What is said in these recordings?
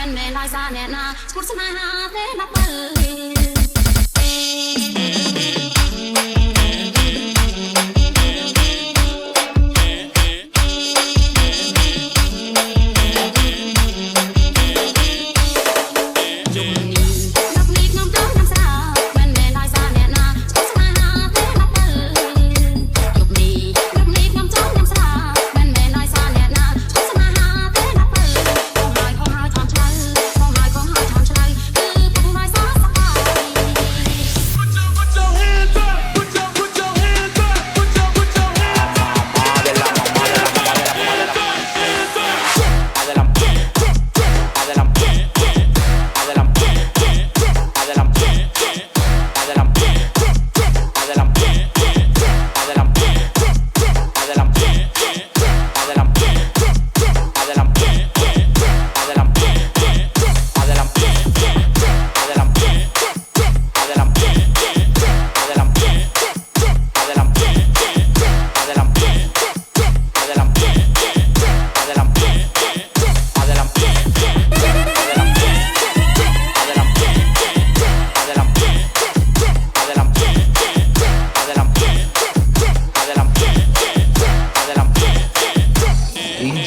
មិនមែនដោយសារអ្នកណាឈ្មោះស្នេហាទេណាបើ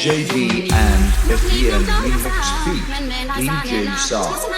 DJV and FDM Remix Feat DJ Saw.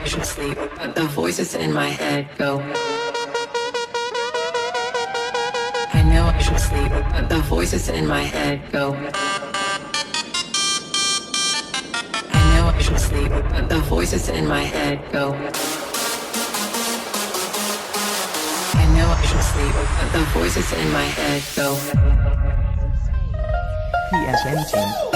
I should sleep, but the voices in my head go. I know I should sleep, but the voices in my head go. I know I should sleep, but the voices in my head go. I know I should sleep, but the voices in my head go. PSN team.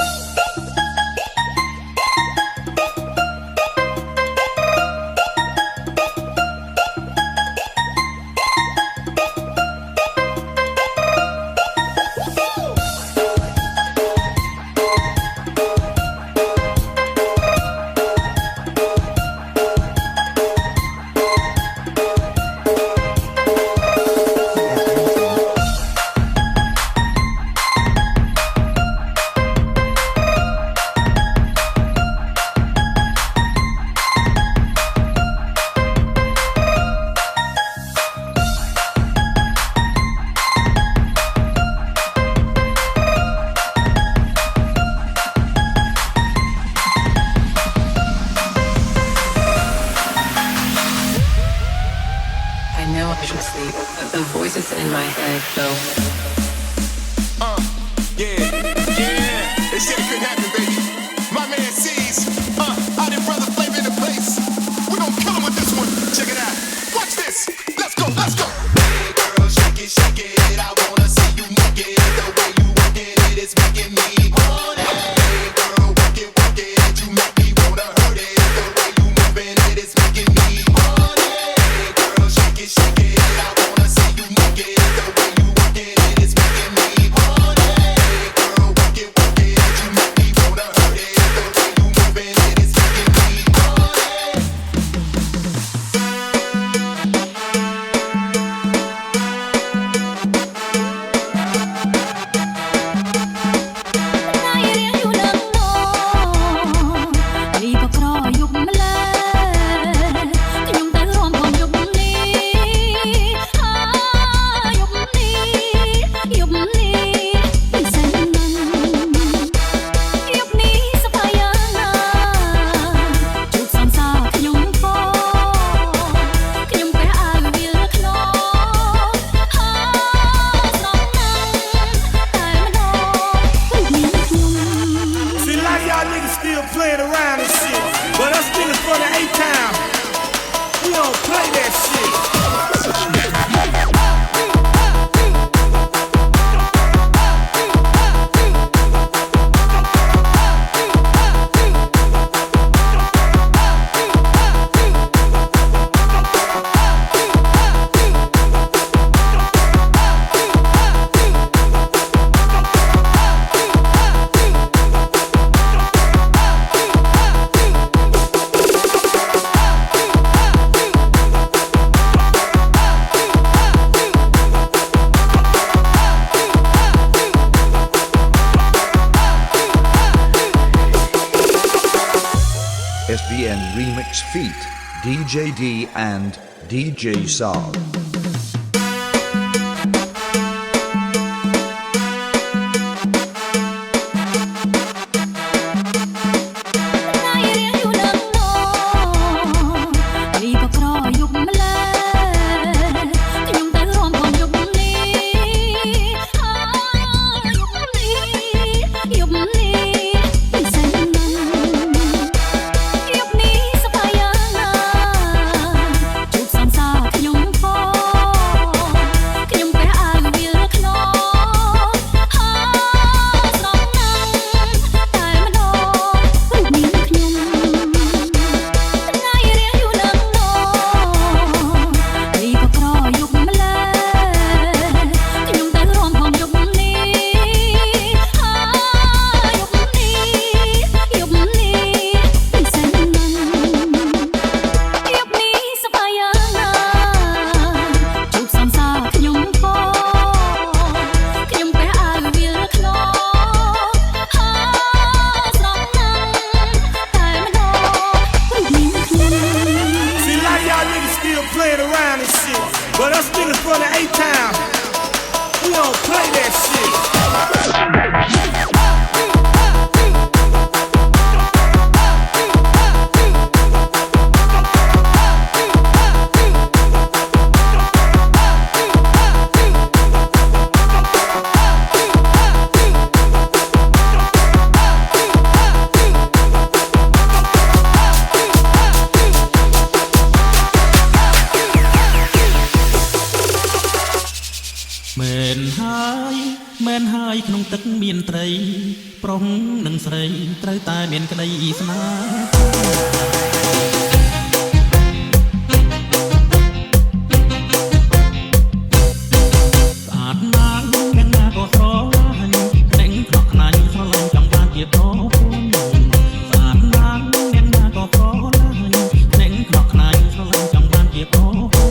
SBN Remix feat. DJ D and DJ Saul. ក្នុងទឹកមានត្រីប្រុសនិងស្រីត្រូវតែមានក្តីស្នេហ៍ស្អាតណាស់យ៉ាងណាក៏ស្រឡាញ់តែងខ្នក់ខ្នាញ់ស្រឡាញ់ចង់បានជាប្រពន្ធស្អាតណាស់យ៉ាងណាក៏ស្រឡាញ់តែងខ្នក់ខ្នាញ់ស្រឡាញ់ចង់បានជាប្រពន្ធ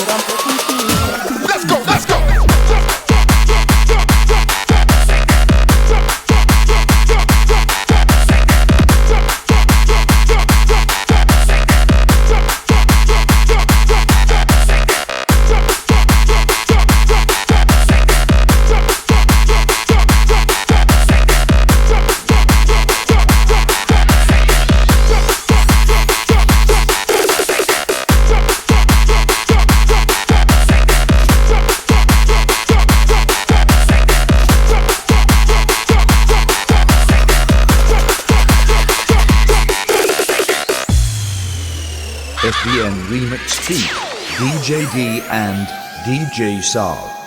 Let's go, let's go. SBN Remix Feat. DJ D and DJ Saul.